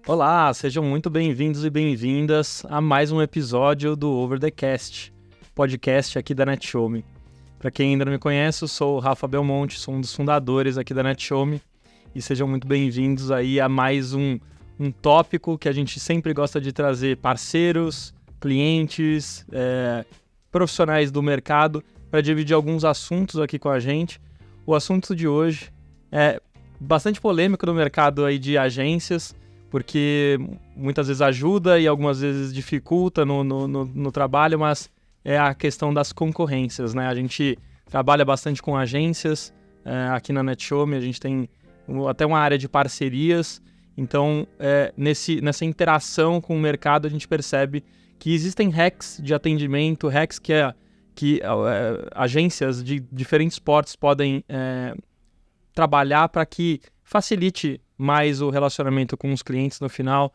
Olá, sejam muito bem-vindos e bem-vindas a mais um episódio do Over the Cast, podcast aqui da NetShowme. Para quem ainda não me conhece, eu sou o Rafa Belmonte, sou um dos fundadores aqui da NetShowme e sejam muito bem-vindos aí a mais um tópico que a gente sempre gosta de trazer parceiros, clientes, profissionais do mercado para dividir alguns assuntos aqui com a gente. O assunto de hoje é bastante polêmico no mercado aí de agências, porque muitas vezes ajuda e algumas vezes dificulta no trabalho, mas é a questão das concorrências, né? A gente trabalha bastante com agências aqui na NetShowme, a gente tem até uma área de parcerias, então nessa interação com o mercado a gente percebe que existem hacks de atendimento, hacks que agências de diferentes portes podem trabalhar para que facilite mais o relacionamento com os clientes no final,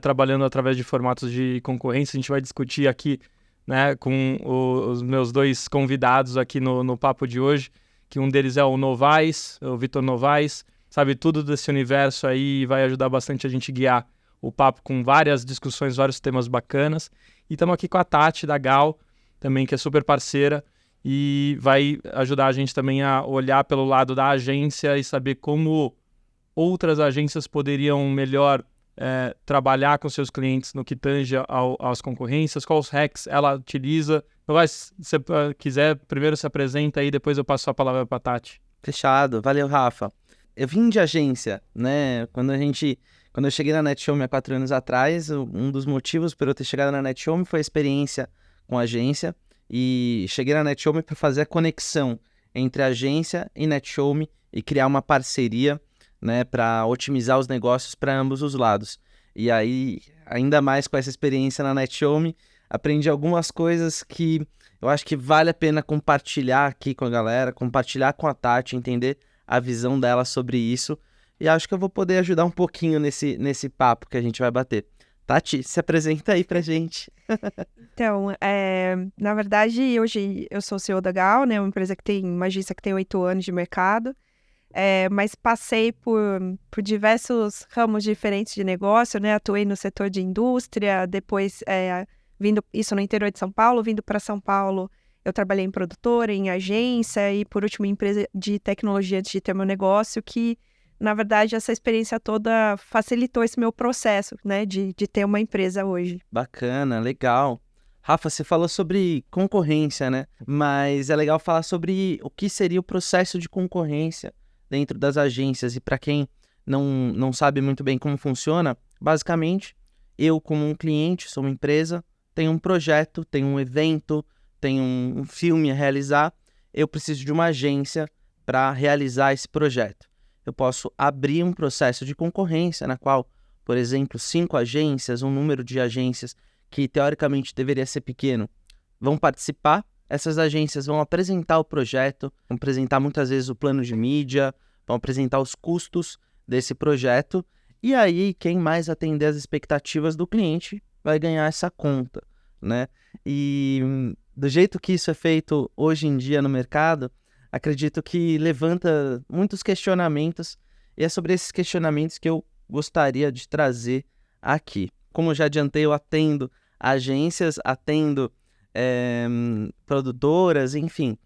trabalhando através de formatos de concorrência. A gente vai discutir aqui, né, com os meus dois convidados aqui no papo de hoje, que um deles é o Novaes, o Vitor Novaes, sabe tudo desse universo aí e vai ajudar bastante a gente guiar o papo com várias discussões, vários temas bacanas. E estamos aqui com a Tati da Gal, também, que é super parceira, e vai ajudar a gente também a olhar pelo lado da agência e saber como outras agências poderiam melhor trabalhar com seus clientes no que tange às concorrências, quais hacks ela utiliza. Se você quiser, primeiro se apresenta aí, depois eu passo a palavra para a Tati. Fechado, valeu, Rafa. Eu vim de agência, né? Quando eu cheguei na NetShowme há 4 anos atrás, um dos motivos por eu ter chegado na NetShowme foi a experiência com agência, e cheguei na NetShowme para fazer a conexão entre agência e NetShowme e criar uma parceria, né, para otimizar os negócios para ambos os lados. E aí, ainda mais com essa experiência na NetShowme, aprendi algumas coisas que eu acho que vale a pena compartilhar aqui com a galera, compartilhar com a Tati, entender a visão dela sobre isso. E acho que eu vou poder ajudar um pouquinho nesse papo que a gente vai bater. Tati, se apresenta aí pra gente. Então, na verdade, hoje eu sou CEO da Gal, né, uma agência que tem 8 anos de mercado, mas passei por diversos ramos diferentes de negócio, né, atuei no setor de indústria, depois, vindo isso no interior de São Paulo, vindo para São Paulo, eu trabalhei em produtora, em agência e, por último, em empresa de tecnologia antes de ter meu negócio, que, na verdade, essa experiência toda facilitou esse meu processo, né, de ter uma empresa hoje. Bacana, legal. Rafa, você falou sobre concorrência, né? Mas é legal falar sobre o que seria o processo de concorrência dentro das agências. E para quem não sabe muito bem como funciona, basicamente, eu como um cliente, sou uma empresa, tenho um projeto, tenho um evento, tenho um filme a realizar, eu preciso de uma agência para realizar esse projeto. Eu posso abrir um processo de concorrência na qual, por exemplo, 5 agências, um número de agências que teoricamente deveria ser pequeno, vão participar. Essas agências vão apresentar o projeto, vão apresentar muitas vezes o plano de mídia, vão apresentar os custos desse projeto, e aí quem mais atender às expectativas do cliente vai ganhar essa conta, né? E do jeito que isso é feito hoje em dia no mercado, acredito que levanta muitos questionamentos, e é sobre esses questionamentos que eu gostaria de trazer aqui. Como eu já adiantei, eu atendo agências, atendo produtoras, enfim.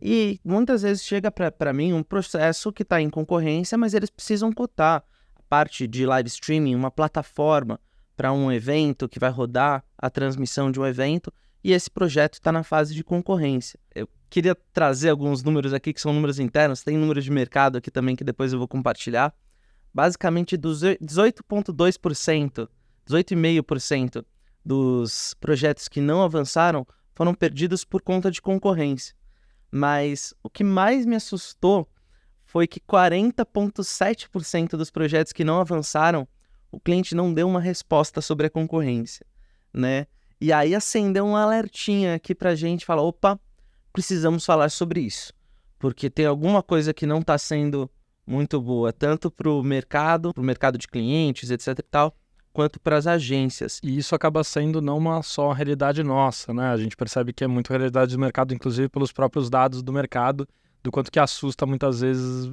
E muitas vezes chega para mim um processo que está em concorrência, mas eles precisam cotar a parte de live streaming, uma plataforma para um evento que vai rodar a transmissão de um evento, e esse projeto está na fase de concorrência. Eu queria trazer alguns números aqui que são números internos, tem números de mercado aqui também que depois eu vou compartilhar. Basicamente, 18,5% dos projetos que não avançaram foram perdidos por conta de concorrência. Mas o que mais me assustou foi que 40,7% dos projetos que não avançaram, o cliente não deu uma resposta sobre a concorrência, né? E aí acendeu um alertinha aqui pra gente, falar, opa, precisamos falar sobre isso, porque tem alguma coisa que não está sendo muito boa, tanto para o mercado de clientes, etc e tal, quanto para as agências. E isso acaba sendo não só uma realidade nossa, né? A gente percebe que é muito realidade do mercado, inclusive pelos próprios dados do mercado, do quanto que assusta muitas vezes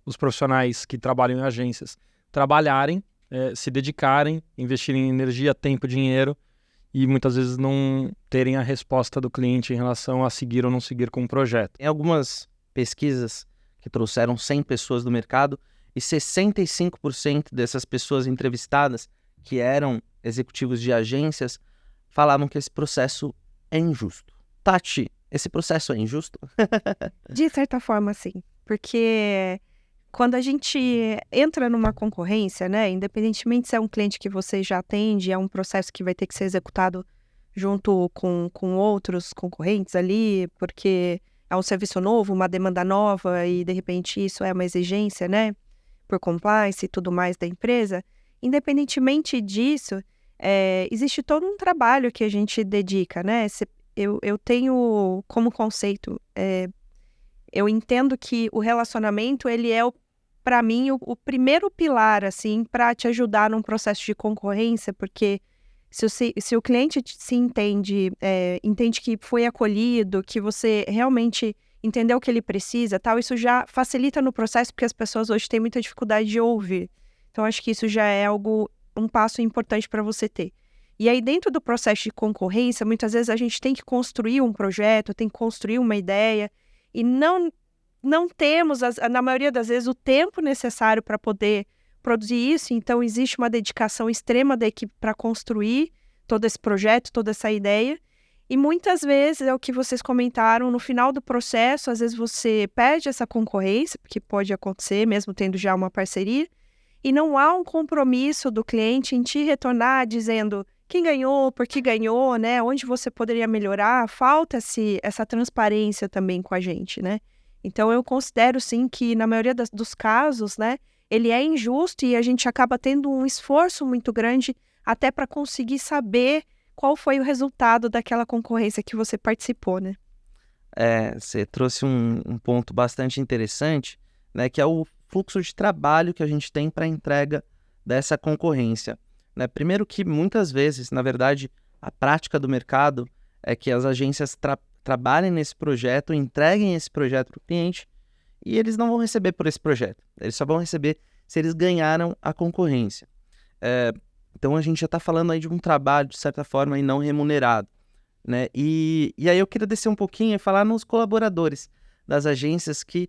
os profissionais que trabalham em agências trabalharem se dedicarem, investirem energia, tempo, dinheiro e muitas vezes não terem a resposta do cliente em relação a seguir ou não seguir com o projeto. Tem algumas pesquisas que trouxeram 100 pessoas do mercado e 65% dessas pessoas entrevistadas, que eram executivos de agências, falavam que esse processo é injusto. Tati, esse processo é injusto? De certa forma, sim. Porque quando a gente entra numa concorrência, né, independentemente se é um cliente que você já atende, é um processo que vai ter que ser executado junto com outros concorrentes ali, porque é um serviço novo, uma demanda nova e, de repente, isso é uma exigência, né, por compliance e tudo mais da empresa. Independentemente disso, existe todo um trabalho que a gente dedica, né? Eu tenho como conceito, eu entendo que o relacionamento, ele é, para mim, o primeiro pilar, assim, para te ajudar num processo de concorrência, porque se o cliente se entende que foi acolhido, que você realmente entendeu o que ele precisa, tal, isso já facilita no processo, porque as pessoas hoje têm muita dificuldade de ouvir. Então, acho que isso já é um passo importante para você ter. E aí, dentro do processo de concorrência, muitas vezes a gente tem que construir um projeto, tem que construir uma ideia, e não temos, na maioria das vezes, o tempo necessário para poder produzir isso. Então, existe uma dedicação extrema da equipe para construir todo esse projeto, toda essa ideia. E muitas vezes, é o que vocês comentaram, no final do processo, às vezes você perde essa concorrência, porque pode acontecer, mesmo tendo já uma parceria, e não há um compromisso do cliente em te retornar dizendo quem ganhou, por que ganhou, né? Onde você poderia melhorar. Falta essa transparência também com a gente, né? Então, eu considero, sim, que na maioria dos casos, né, ele é injusto e a gente acaba tendo um esforço muito grande até para conseguir saber qual foi o resultado daquela concorrência que você participou, né? Você trouxe um ponto bastante interessante, né, que é o fluxo de trabalho que a gente tem para a entrega dessa concorrência. Né? Primeiro que muitas vezes, na verdade, a prática do mercado é que as agências trabalhem nesse projeto, entreguem esse projeto para o cliente e eles não vão receber por esse projeto. Eles só vão receber se eles ganharam a concorrência. Então, a gente já está falando aí de um trabalho, de certa forma, aí não remunerado. Né? E aí eu queria descer um pouquinho e falar nos colaboradores das agências que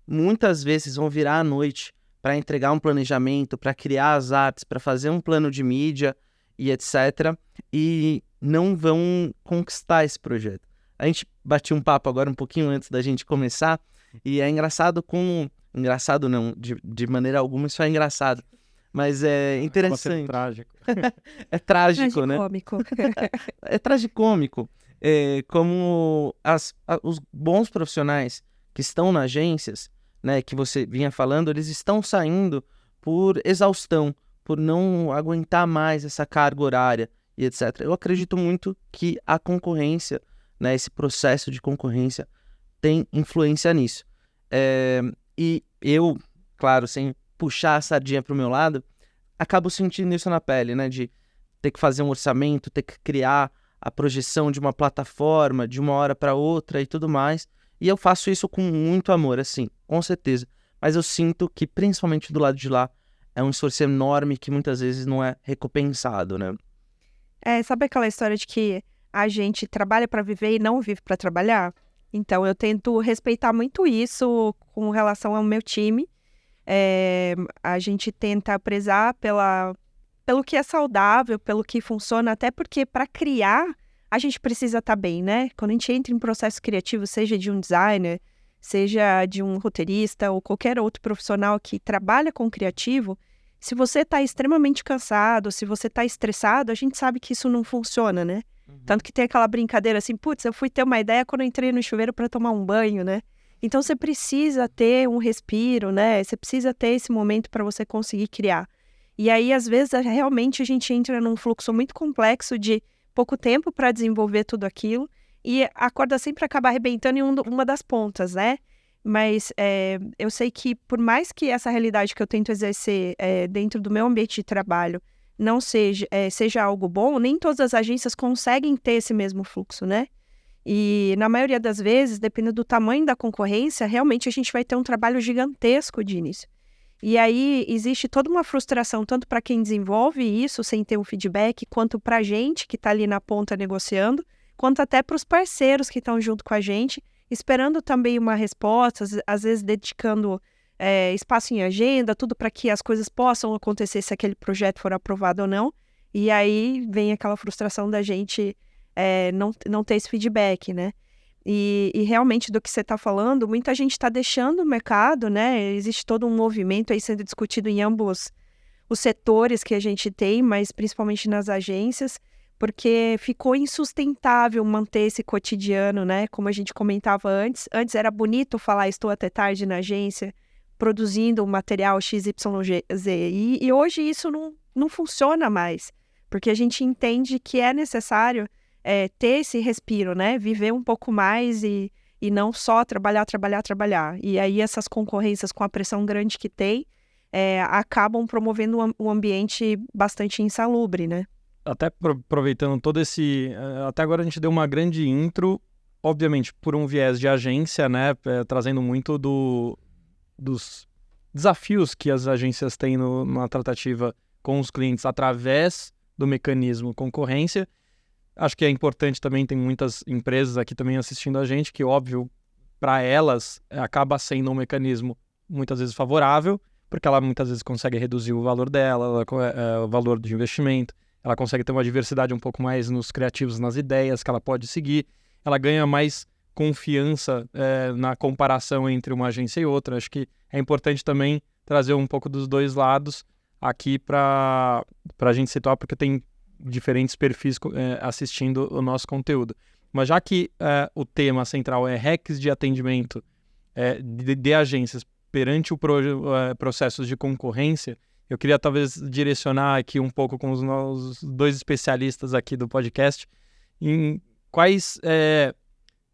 muitas vezes vão virar à noite para entregar um planejamento, para criar as artes, para fazer um plano de mídia e etc. E não vão conquistar esse projeto. A gente bateu um papo agora um pouquinho antes da gente começar e é engraçado como... Engraçado não, de maneira alguma isso é engraçado. Mas é interessante. Trágico. É trágico, né? Tragicômico. É tragicômico. Como os bons profissionais que estão nas agências, né, que você vinha falando, eles estão saindo por exaustão, por não aguentar mais essa carga horária e etc. Eu acredito muito que a concorrência, né, esse processo de concorrência tem influência nisso. E eu, claro, sem puxar a sardinha para o meu lado, acabo sentindo isso na pele, né? De ter que fazer um orçamento, ter que criar a projeção de uma plataforma de uma hora para outra e tudo mais. E eu faço isso com muito amor, assim, com certeza. Mas eu sinto que, principalmente do lado de lá, é um esforço enorme que muitas vezes não é recompensado, né? Sabe aquela história de que a gente trabalha para viver e não vive para trabalhar? Então, eu tento respeitar muito isso com relação ao meu time. A gente tenta prezar pelo que é saudável, pelo que funciona, até porque para criar, a gente precisa estar bem, né? Quando a gente entra em processo criativo, seja de um designer, seja de um roteirista ou qualquer outro profissional que trabalha com criativo, se você está extremamente cansado, se você está estressado, a gente sabe que isso não funciona, né? Tanto que tem aquela brincadeira assim, putz, eu fui ter uma ideia quando eu entrei no chuveiro para tomar um banho, né? Então, você precisa ter um respiro, né? Você precisa ter esse momento para você conseguir criar. E aí, às vezes, realmente a gente entra num fluxo muito complexo de pouco tempo para desenvolver tudo aquilo e a corda sempre acaba arrebentando em uma das pontas, né? Mas eu sei que, por mais que essa realidade que eu tento exercer dentro do meu ambiente de trabalho não seja algo bom, nem todas as agências conseguem ter esse mesmo fluxo, né? E na maioria das vezes, dependendo do tamanho da concorrência, realmente a gente vai ter um trabalho gigantesco de início. E aí existe toda uma frustração, tanto para quem desenvolve isso sem ter um feedback, quanto para a gente que está ali na ponta negociando, quanto até para os parceiros que estão junto com a gente, esperando também uma resposta, às vezes dedicando espaço em agenda, tudo para que as coisas possam acontecer se aquele projeto for aprovado ou não. E aí vem aquela frustração da gente não ter esse feedback, né? E realmente do que você está falando, muita gente está deixando o mercado, né? Existe todo um movimento aí sendo discutido em ambos os setores que a gente tem, mas principalmente nas agências, porque ficou insustentável manter esse cotidiano, né? Como a gente comentava antes. Antes era bonito falar estou até tarde na agência, produzindo um material XYZ. E hoje isso não funciona mais, porque a gente entende que é necessário ter esse respiro, né? Viver um pouco mais e não só trabalhar. E aí essas concorrências com a pressão grande que tem acabam promovendo um ambiente bastante insalubre, né? Até aproveitando todo esse... Até agora a gente deu uma grande intro, obviamente por um viés de agência, né? Trazendo muito dos desafios que as agências têm na tratativa com os clientes através do mecanismo concorrência. Acho que é importante também, tem muitas empresas aqui também assistindo a gente, que óbvio, para elas acaba sendo um mecanismo muitas vezes favorável, porque ela muitas vezes consegue reduzir o valor dela, o valor de investimento, ela consegue ter uma diversidade um pouco mais nos criativos, nas ideias que ela pode seguir, ela ganha mais confiança na comparação entre uma agência e outra. Acho que é importante também trazer um pouco dos dois lados aqui para a gente situar, porque tem diferentes perfis assistindo o nosso conteúdo. Mas já que o tema central é hacks de atendimento de agências perante o processos de concorrência, eu queria talvez direcionar aqui um pouco com os nossos dois especialistas aqui do podcast em quais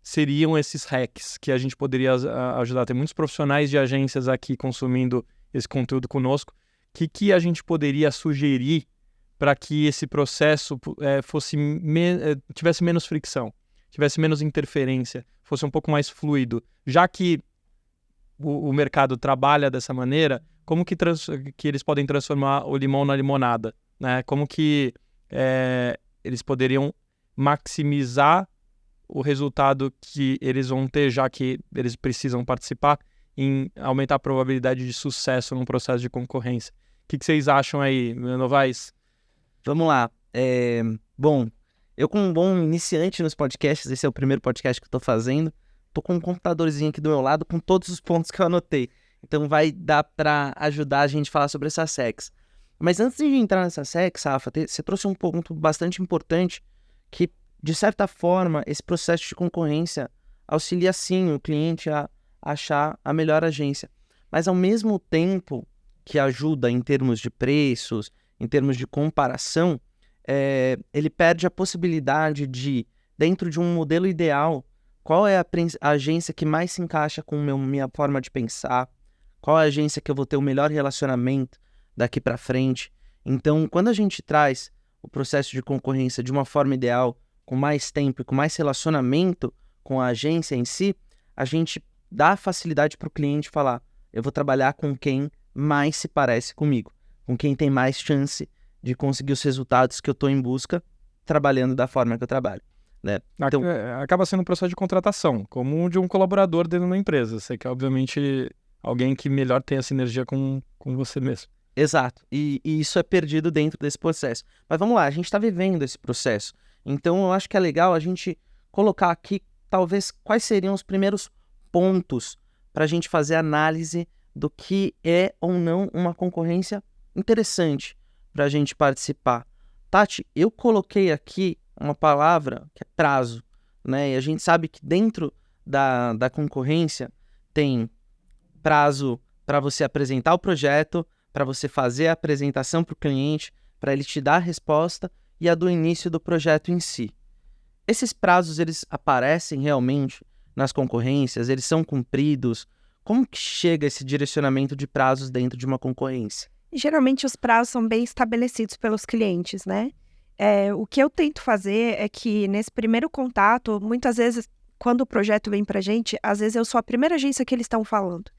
seriam esses hacks que a gente poderia ajudar. Tem muitos profissionais de agências aqui consumindo esse conteúdo conosco. O que a gente poderia sugerir para que esse processo tivesse menos fricção, tivesse menos interferência, fosse um pouco mais fluido? Já que o mercado trabalha dessa maneira, como que eles podem transformar o limão na limonada, né? Como que eles poderiam maximizar o resultado que eles vão ter, já que eles precisam participar, em aumentar a probabilidade de sucesso num processo de concorrência? O que vocês acham aí, Novaes? Vamos lá. Bom, eu como um bom iniciante nos podcasts, esse é o primeiro podcast que eu tô fazendo, tô com um computadorzinho aqui do meu lado com todos os pontos que eu anotei. Então vai dar para ajudar a gente a falar sobre essas hacks. Mas antes de entrar nessas hacks, Rafa, você trouxe um ponto bastante importante que, de certa forma, esse processo de concorrência auxilia sim o cliente a achar a melhor agência. Mas ao mesmo tempo que ajuda em termos de preços, em termos de comparação, ele perde a possibilidade de, dentro de um modelo ideal, qual é a agência que mais se encaixa com minha forma de pensar, qual é a agência que eu vou ter o melhor relacionamento daqui para frente. Então, quando a gente traz o processo de concorrência de uma forma ideal, com mais tempo e com mais relacionamento com a agência em si, a gente dá facilidade para o cliente falar: eu vou trabalhar com quem mais se parece comigo, com quem tem mais chance de conseguir os resultados que eu estou em busca, trabalhando da forma que eu trabalho, né? Então, acaba sendo um processo de contratação, como de um colaborador dentro da empresa. Você quer, obviamente, alguém que melhor tenha sinergia com você mesmo. Exato, e isso é perdido dentro desse processo. Mas vamos lá, a gente está vivendo esse processo. Então eu acho que é legal a gente colocar aqui, talvez, quais seriam os primeiros pontos para a gente fazer análise do que é ou não uma concorrência interessante para a gente participar. Tati, eu coloquei aqui uma palavra que é prazo, né? E a gente sabe que dentro da concorrência tem prazo para você apresentar o projeto, para você fazer a apresentação para o cliente, para ele te dar a resposta, e a do início do projeto em si. Esses prazos, eles aparecem realmente nas concorrências? Eles são cumpridos? Como que chega esse direcionamento de prazos dentro de uma concorrência? Geralmente os prazos são bem estabelecidos pelos clientes, né? O que eu tento fazer é que nesse primeiro contato, muitas vezes, quando o projeto vem pra gente, às vezes eu sou a primeira agência que eles estão falando.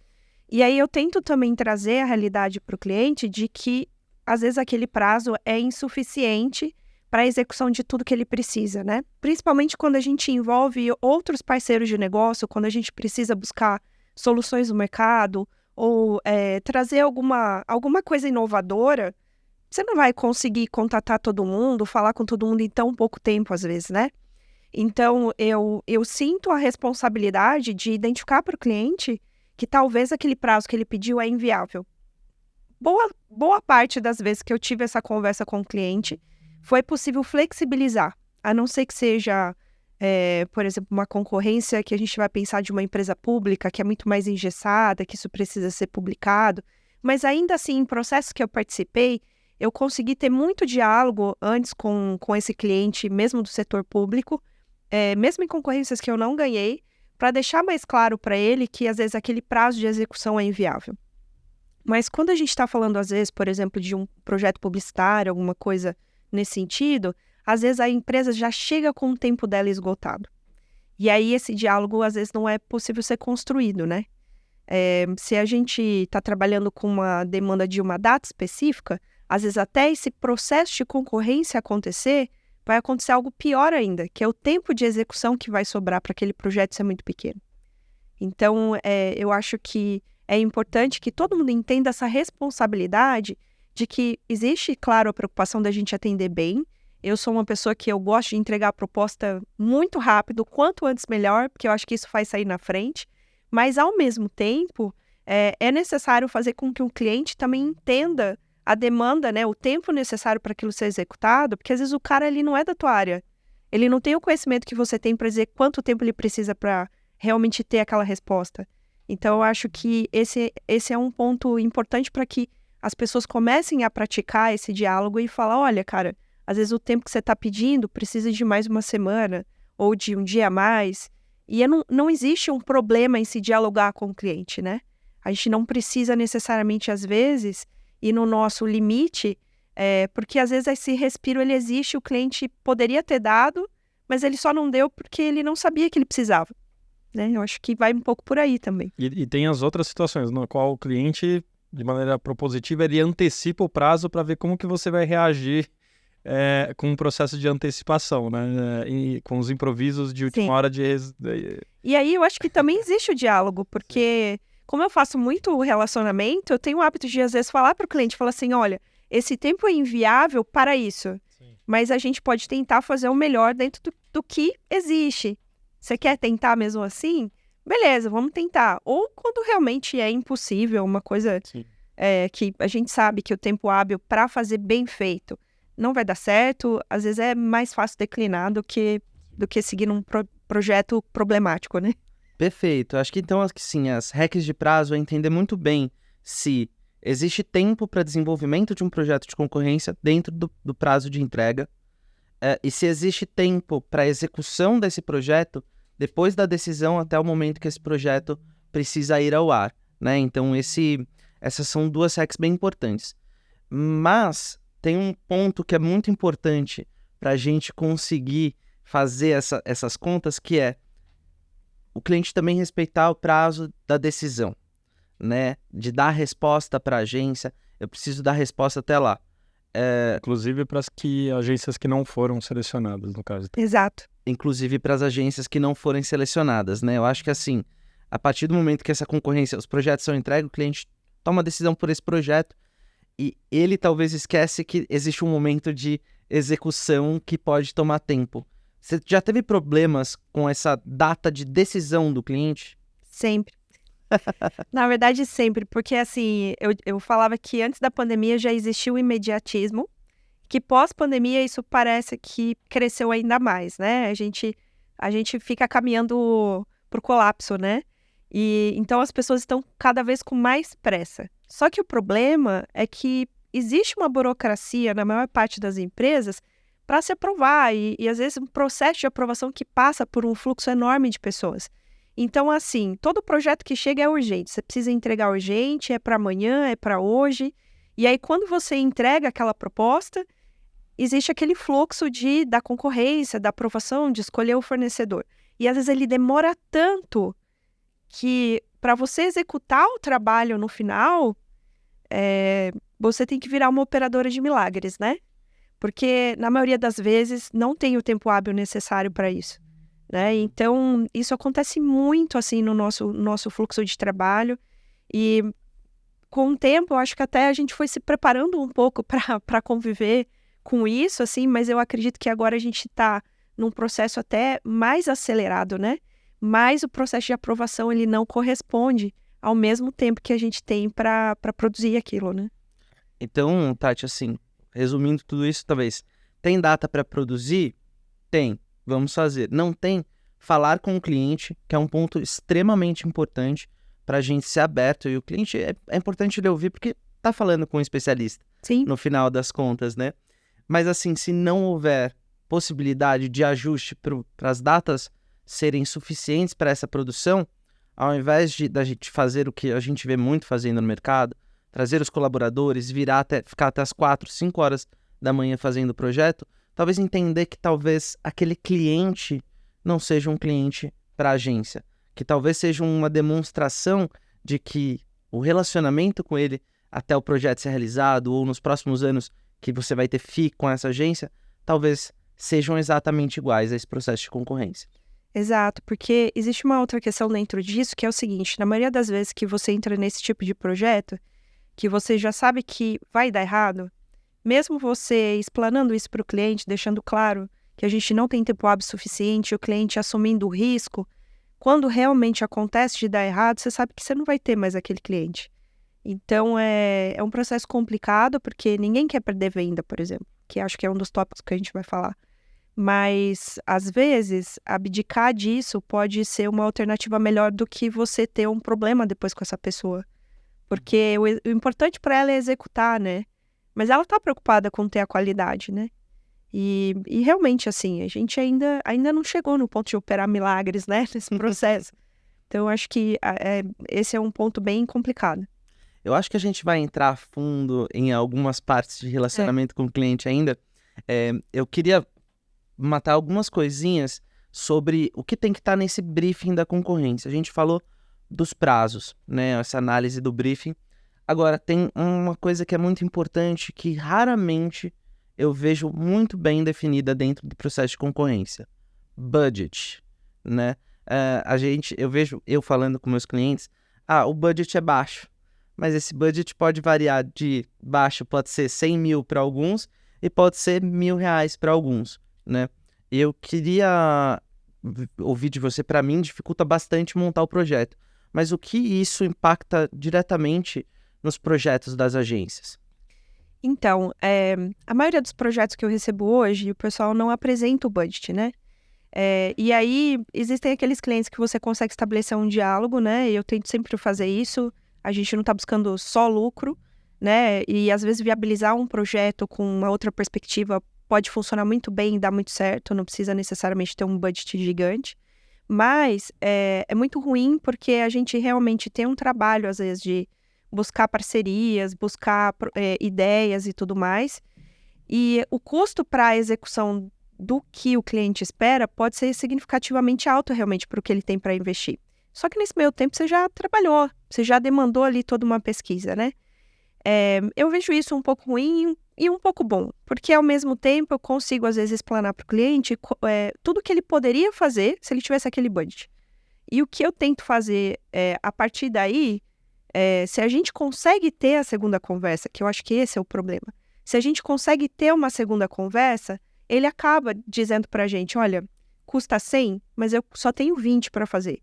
E aí eu tento também trazer a realidade para o cliente de que, às vezes, aquele prazo é insuficiente para a execução de tudo que ele precisa, né? Principalmente quando a gente envolve outros parceiros de negócio, quando a gente precisa buscar soluções no mercado ou trazer alguma coisa inovadora, você não vai conseguir contatar todo mundo, falar com todo mundo em tão pouco tempo, às vezes, né? Então, eu sinto a responsabilidade de identificar para o cliente que talvez aquele prazo que ele pediu é inviável. Boa parte das vezes que eu tive essa conversa com o cliente, foi possível flexibilizar, a não ser que seja, por exemplo, uma concorrência que a gente vai pensar de uma empresa pública, que é muito mais engessada, que isso precisa ser publicado. Mas ainda assim, em processos que eu participei, eu consegui ter muito diálogo antes com esse cliente, mesmo do setor público, mesmo em concorrências que eu não ganhei, para deixar mais claro para ele que, às vezes, aquele prazo de execução é inviável. Mas quando a gente está falando, às vezes, por exemplo, de um projeto publicitário, alguma coisa nesse sentido, às vezes a empresa já chega com o tempo dela esgotado. E aí esse diálogo, às vezes, não é possível ser construído, né? Se a gente está trabalhando com uma demanda de uma data específica, às vezes até esse processo de concorrência acontecer, vai acontecer algo pior ainda, que é o tempo de execução que vai sobrar para aquele projeto ser muito pequeno. Então, eu acho que é importante que todo mundo entenda essa responsabilidade de que existe, claro, a preocupação da gente atender bem. Eu sou uma pessoa que eu gosto de entregar a proposta muito rápido, quanto antes melhor, porque eu acho que isso faz sair na frente. Mas, ao mesmo tempo, é necessário fazer com que o cliente também entenda a demanda, né, o tempo necessário para aquilo ser executado, porque às vezes o cara ali não é da tua área. Ele não tem o conhecimento que você tem para dizer quanto tempo ele precisa para realmente ter aquela resposta. Então, eu acho que esse é um ponto importante para que as pessoas comecem a praticar esse diálogo e falar, olha, cara, às vezes o tempo que você está pedindo precisa de mais uma semana ou de um dia a mais. E não existe um problema em se dialogar com o cliente, né? A gente não precisa necessariamente, às vezes, ir no nosso limite, porque às vezes esse respiro ele existe, o cliente poderia ter dado, mas ele só não deu porque ele não sabia que ele precisava. Né? Eu acho que vai um pouco por aí também. E tem as outras situações, na qual o cliente, de maneira propositiva, ele antecipa o prazo para ver como que você vai reagir com um processo de antecipação, né? E com os improvisos de última hora de... E aí eu acho que também existe o diálogo, porque como eu faço muito relacionamento, eu tenho o hábito de, às vezes, falar para o cliente, falar assim, olha, esse tempo é inviável para isso, mas a gente pode tentar fazer o melhor dentro do que existe. Você quer tentar mesmo assim? Beleza, vamos tentar. Ou quando realmente é impossível, uma coisa que a gente sabe que o tempo hábil para fazer bem feito não vai dar certo, às vezes é mais fácil declinar do que seguir num projeto problemático, né? Perfeito. Acho que então, assim, as hacks de prazo é entender muito bem se existe tempo para desenvolvimento de um projeto de concorrência dentro do prazo de entrega e se existe tempo para execução desse projeto depois da decisão até o momento que esse projeto precisa ir ao ar, né? Então, essas são duas hacks bem importantes. Mas tem um ponto que é muito importante para a gente conseguir fazer essas contas, que é o cliente também respeitar o prazo da decisão, né? De dar resposta para a agência. Eu preciso dar resposta até lá. Inclusive para as agências que não foram selecionadas, no caso. Exato. Inclusive para as agências que não forem selecionadas, né? Eu acho que, assim, a partir do momento que essa concorrência, os projetos são entregues, o cliente toma a decisão por esse projeto e ele talvez esquece que existe um momento de execução que pode tomar tempo. Você já teve problemas com essa data de decisão do cliente? Sempre. Na verdade, sempre. Porque, assim, eu falava que antes da pandemia já existia o imediatismo, que pós-pandemia isso parece que cresceu ainda mais, né? A gente fica caminhando pro colapso, né? E então as pessoas estão cada vez com mais pressa. Só que o problema é que existe uma burocracia na maior parte das empresas para se aprovar e às vezes um processo de aprovação que passa por um fluxo enorme de pessoas. Então, assim, todo projeto que chega é urgente. Você precisa entregar urgente, é para amanhã, é para hoje. E aí, quando você entrega aquela proposta, existe aquele fluxo da concorrência, da aprovação, de escolher o fornecedor. E às vezes ele demora tanto que para você executar o trabalho no final, você tem que virar uma operadora de milagres, né? Porque, na maioria das vezes, não tem o tempo hábil necessário para isso, né? Então, isso acontece muito, assim, no nosso fluxo de trabalho. E, com o tempo, eu acho que até a gente foi se preparando um pouco para conviver com isso, assim, mas eu acredito que agora a gente está num processo até mais acelerado, né? Mas o processo de aprovação, ele não corresponde ao mesmo tempo que a gente tem para produzir aquilo, né? Então, Tati, assim, resumindo tudo isso, talvez, tem data para produzir? Tem, vamos fazer. Não tem? Falar com o cliente, que é um ponto extremamente importante para a gente ser aberto. E o cliente, é importante ele ouvir, porque tá falando com um especialista. Sim. No final das contas, né? Mas, assim, se não houver possibilidade de ajuste para as datas serem suficientes para essa produção, ao invés da gente fazer o que a gente vê muito fazendo no mercado, trazer os colaboradores, ficar até as 4, 5 horas da manhã fazendo o projeto, talvez entender que talvez aquele cliente não seja um cliente para a agência, que talvez seja uma demonstração de que o relacionamento com ele até o projeto ser realizado ou nos próximos anos que você vai ter FII com essa agência, talvez sejam exatamente iguais a esse processo de concorrência. Exato, porque existe uma outra questão dentro disso, que é o seguinte, na maioria das vezes que você entra nesse tipo de projeto, que você já sabe que vai dar errado, mesmo você explanando isso para o cliente, deixando claro que a gente não tem tempo hábil suficiente, o cliente assumindo o risco, quando realmente acontece de dar errado, você sabe que você não vai ter mais aquele cliente. Então, é um processo complicado, porque ninguém quer perder venda, por exemplo, que acho que é um dos tópicos que a gente vai falar. Mas, às vezes, abdicar disso pode ser uma alternativa melhor do que você ter um problema depois com essa pessoa. Porque o importante para ela é executar, né? Mas ela está preocupada com ter a qualidade, né? E realmente, assim, a gente ainda não chegou no ponto de operar milagres, né? Nesse processo. Então, eu acho que esse é um ponto bem complicado. Eu acho que a gente vai entrar a fundo em algumas partes de relacionamento com o cliente ainda. Eu queria matar algumas coisinhas sobre o que tem que estar nesse briefing da concorrência. A gente falou dos prazos, né? Essa análise do briefing. Agora, tem uma coisa que é muito importante que raramente eu vejo muito bem definida dentro do processo de concorrência. Budget, né? Eu falando com meus clientes, o budget é baixo, mas esse budget pode variar de baixo, pode ser 100 mil para alguns e pode ser R$1.000 para alguns, né? Eu queria ouvir de você, para mim, dificulta bastante montar o projeto, mas o que isso impacta diretamente nos projetos das agências? Então, a maioria dos projetos que eu recebo hoje, o pessoal não apresenta o budget, né? E aí, existem aqueles clientes que você consegue estabelecer um diálogo, né? E eu tento sempre fazer isso. A gente não está buscando só lucro, né? E às vezes viabilizar um projeto com uma outra perspectiva pode funcionar muito bem e dar muito certo. Não precisa necessariamente ter um budget gigante. Mas é muito ruim porque a gente realmente tem um trabalho, às vezes, de buscar parcerias, buscar ideias e tudo mais. E o custo para a execução do que o cliente espera pode ser significativamente alto realmente para o que ele tem para investir. Só que nesse meio tempo você já trabalhou, você já demandou ali toda uma pesquisa, né? Eu vejo isso um pouco ruim e um pouco bom, porque ao mesmo tempo eu consigo às vezes explanar para o cliente tudo que ele poderia fazer se ele tivesse aquele budget. E o que eu tento fazer a partir daí, se a gente consegue ter a segunda conversa, que eu acho que esse é o problema, se a gente consegue ter uma segunda conversa, ele acaba dizendo para a gente, olha, custa 100, mas eu só tenho 20 para fazer.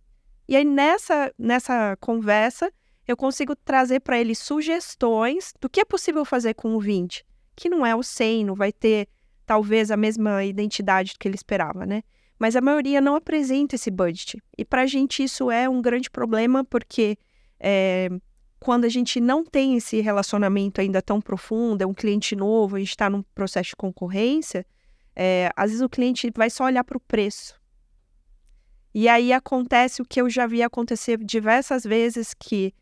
E aí nessa conversa, eu consigo trazer para ele sugestões do que é possível fazer com o 20, que não é o 100, não vai ter talvez a mesma identidade do que ele esperava, né? Mas a maioria não apresenta esse budget. E para a gente isso é um grande problema, porque quando a gente não tem esse relacionamento ainda tão profundo, é um cliente novo, a gente está num processo de concorrência, às vezes o cliente vai só olhar para o preço. E aí acontece o que eu já vi acontecer diversas vezes, que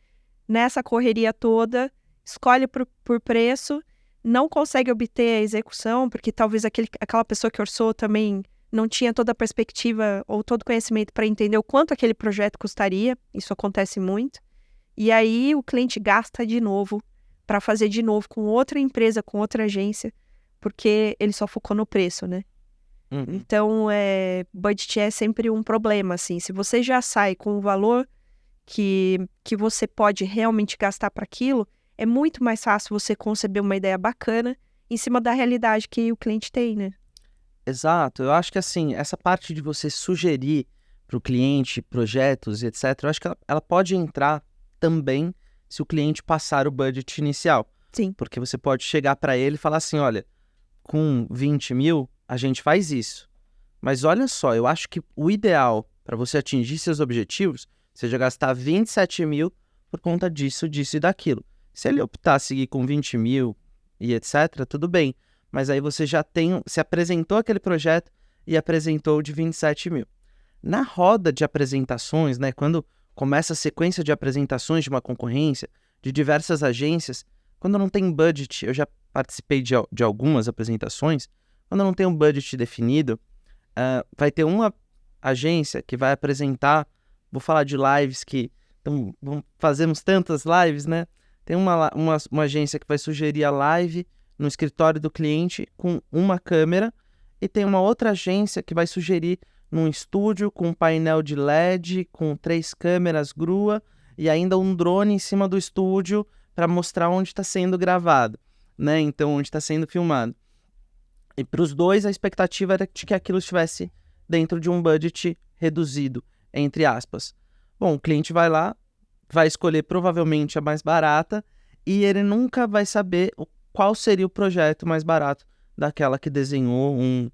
nessa correria toda, escolhe por preço, não consegue obter a execução, porque talvez aquela pessoa que orçou também não tinha toda a perspectiva ou todo o conhecimento para entender o quanto aquele projeto custaria. Isso acontece muito. E aí o cliente gasta de novo para fazer de novo com outra empresa, com outra agência, porque ele só focou no preço, né? Então, budget é sempre um problema, assim. Se você já sai com o valor que você pode realmente gastar para aquilo, é muito mais fácil você conceber uma ideia bacana em cima da realidade que o cliente tem, né? Exato. Eu acho que, assim, essa parte de você sugerir para o cliente projetos, etc., eu acho que ela pode entrar também se o cliente passar o budget inicial. Sim. Porque você pode chegar para ele e falar assim, olha, com 20 mil, a gente faz isso. Mas olha só, eu acho que o ideal para você atingir seus objetivos seja gastar 27 mil por conta disso, disso e daquilo. Se ele optar a seguir com 20 mil e etc., tudo bem. Mas aí você já se apresentou aquele projeto e apresentou o de 27 mil. Na roda de apresentações, né, quando começa a sequência de apresentações de uma concorrência, de diversas agências, quando não tem budget, eu já participei de algumas apresentações, quando não tem um budget definido, vai ter uma agência que vai apresentar, vou falar de lives que fazemos tantas lives, né? Tem uma agência que vai sugerir a live no escritório do cliente com uma câmera e tem uma outra agência que vai sugerir num estúdio com um painel de LED, com 3 câmeras grua e ainda um drone em cima do estúdio para mostrar onde está sendo gravado, né? Então, onde está sendo filmado. E para os dois, a expectativa era de que aquilo estivesse dentro de um budget reduzido, entre aspas. Bom, o cliente vai lá, vai escolher provavelmente a mais barata e ele nunca vai saber qual seria o projeto mais barato daquela que desenhou um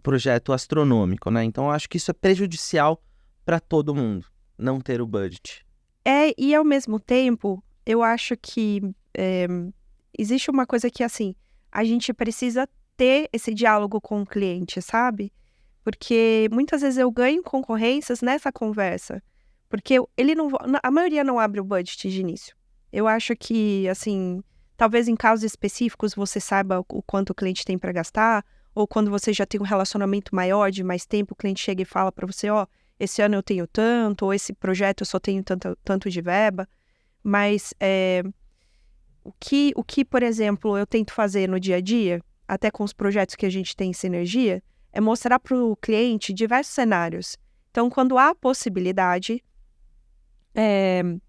projeto astronômico, né? Então, eu acho que isso é prejudicial para todo mundo, não ter o budget. E ao mesmo tempo, eu acho que existe uma coisa que, assim, a gente precisa ter esse diálogo com o cliente, sabe? Porque muitas vezes eu ganho concorrências nessa conversa, porque a maioria não abre o budget de início. Eu acho que, assim, talvez em casos específicos você saiba o quanto o cliente tem para gastar, ou quando você já tem um relacionamento maior, de mais tempo, o cliente chega e fala para você, esse ano eu tenho tanto, ou esse projeto eu só tenho tanto de verba. Mas o que, por exemplo, eu tento fazer no dia a dia, até com os projetos que a gente tem em sinergia, é mostrar para o cliente diversos cenários. Então, quando há possibilidade,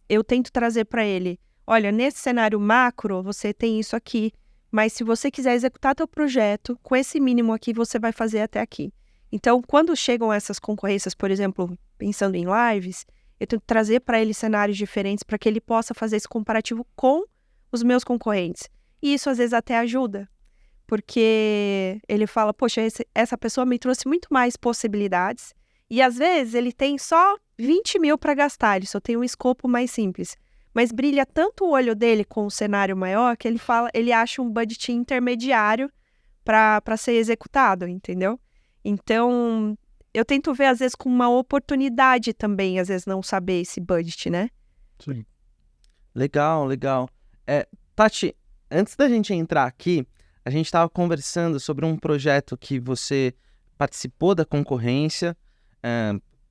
eu tento trazer para ele, olha, nesse cenário macro, você tem isso aqui, mas se você quiser executar teu projeto, com esse mínimo aqui, você vai fazer até aqui. Então, quando chegam essas concorrências, por exemplo, pensando em lives, eu tento trazer para ele cenários diferentes para que ele possa fazer esse comparativo com os meus concorrentes. E isso, às vezes, até ajuda, porque ele fala, poxa, essa pessoa me trouxe muito mais possibilidades e, às vezes, ele tem só 20 mil para gastar, ele só tem um escopo mais simples. Mas brilha tanto o olho dele com o cenário maior que ele acha um budget intermediário para ser executado, entendeu? Então, eu tento ver, às vezes, com uma oportunidade também, às vezes, não saber esse budget, né? Sim. Legal, legal. Tati, antes da gente entrar aqui, a gente estava conversando sobre um projeto que você participou da concorrência,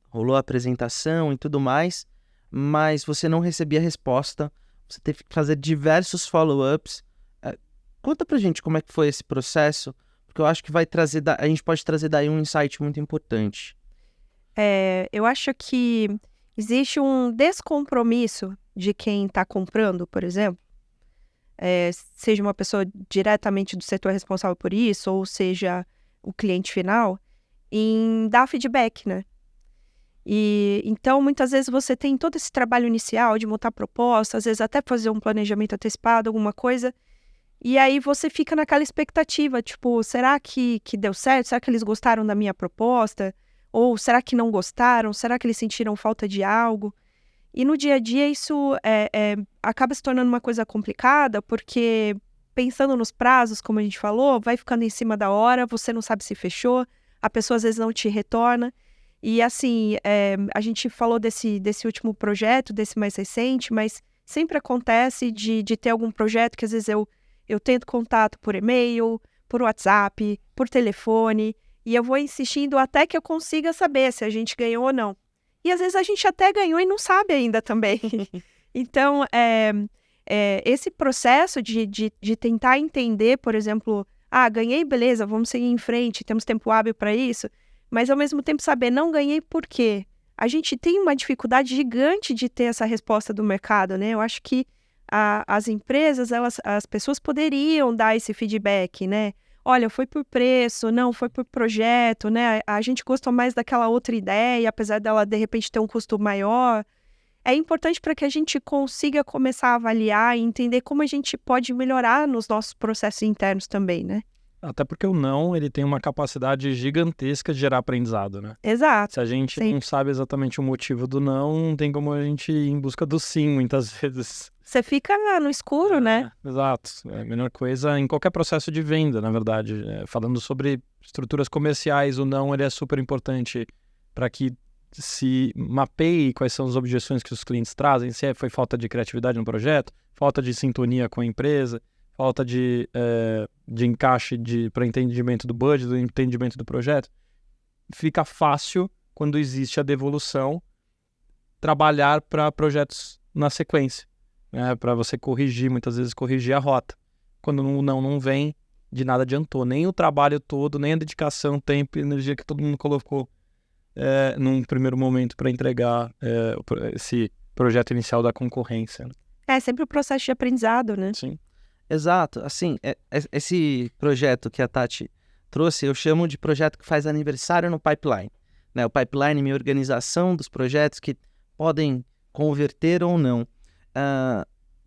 rolou a apresentação e tudo mais, mas você não recebia resposta, você teve que fazer diversos follow-ups. Conta pra gente como é que foi esse processo, porque eu acho que a gente pode trazer daí um insight muito importante. Eu acho que existe um descompromisso de quem está comprando, por exemplo, seja uma pessoa diretamente do setor responsável por isso, ou seja o cliente final, em dar feedback, né? E então, muitas vezes você tem todo esse trabalho inicial de montar proposta, às vezes até fazer um planejamento antecipado, alguma coisa, e aí você fica naquela expectativa, tipo, será que deu certo? Será que eles gostaram da minha proposta? Ou será que não gostaram? Será que eles sentiram falta de algo? E no dia a dia isso acaba se tornando uma coisa complicada, porque pensando nos prazos, como a gente falou, vai ficando em cima da hora, você não sabe se fechou, a pessoa às vezes não te retorna. E assim, a gente falou desse último projeto, desse mais recente, mas sempre acontece de ter algum projeto que às vezes eu tento contato por e-mail, por WhatsApp, por telefone, E eu vou insistindo até que eu consiga saber se a gente ganhou ou não. E às vezes a gente até ganhou e não sabe ainda também. Então, esse processo de tentar entender, por exemplo, ganhei, beleza, vamos seguir em frente, temos tempo hábil para isso, mas ao mesmo tempo saber, não ganhei por quê? A gente tem uma dificuldade gigante de ter essa resposta do mercado, né? Eu acho que as empresas, as pessoas poderiam dar esse feedback, né? Olha, foi por preço, não, foi por projeto, né? A gente gostou mais daquela outra ideia, apesar dela, de repente, ter um custo maior. É importante para que a gente consiga começar a avaliar e entender como a gente pode melhorar nos nossos processos internos também, né? Até porque o não, ele tem uma capacidade gigantesca de gerar aprendizado, né? Exato. Se a gente Sempre. não sabe exatamente o motivo do não tem como a gente ir em busca do sim, muitas vezes. Você fica no escuro, né? Exato. É a melhor coisa em qualquer processo de venda, na verdade. Falando sobre estruturas comerciais, o não ele é super importante para que se mapeie quais são as objeções que os clientes trazem, se foi falta de criatividade no projeto, falta de sintonia com a empresa, falta de encaixe para entendimento do budget, do entendimento do projeto. Fica fácil, quando existe a devolução, trabalhar para projetos na sequência, né? Para você corrigir, muitas vezes corrigir a rota. Quando o não vem, de nada adiantou. Nem o trabalho todo, nem a dedicação, tempo e energia que todo mundo colocou num primeiro momento para entregar esse projeto inicial da concorrência. É sempre o processo de aprendizado, né? Sim. Exato. Assim, esse projeto que a Tati trouxe, eu chamo de projeto que faz aniversário no pipeline. Né? O pipeline é minha organização dos projetos que podem converter ou não.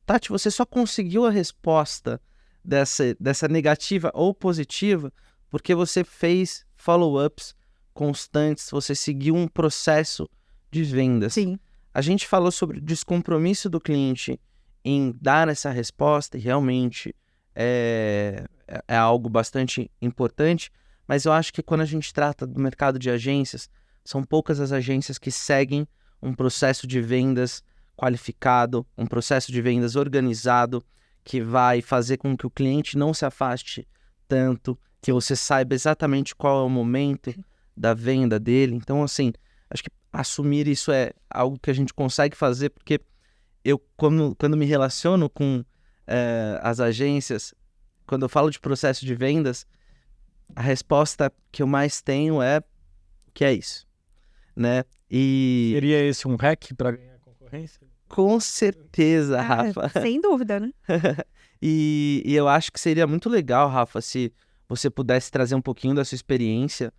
Tati, você só conseguiu a resposta dessa negativa ou positiva porque você fez follow-ups constantes, você seguiu um processo de vendas. Sim. A gente falou sobre o descompromisso do cliente em dar essa resposta, e realmente é algo bastante importante, mas eu acho que quando a gente trata do mercado de agências, são poucas as agências que seguem um processo de vendas qualificado, um processo de vendas organizado, que vai fazer com que o cliente não se afaste tanto, que você saiba exatamente qual é o momento da venda dele. Então, assim, acho que assumir isso é algo que a gente consegue fazer, porque eu, quando me relaciono com as agências, quando eu falo de processo de vendas, a resposta que eu mais tenho é que é isso, né? E Seria esse um hack para ganhar concorrência? com certeza, Rafa. Sem dúvida, né? E eu acho que seria muito legal, Rafa, se você pudesse trazer um pouquinho da sua experiência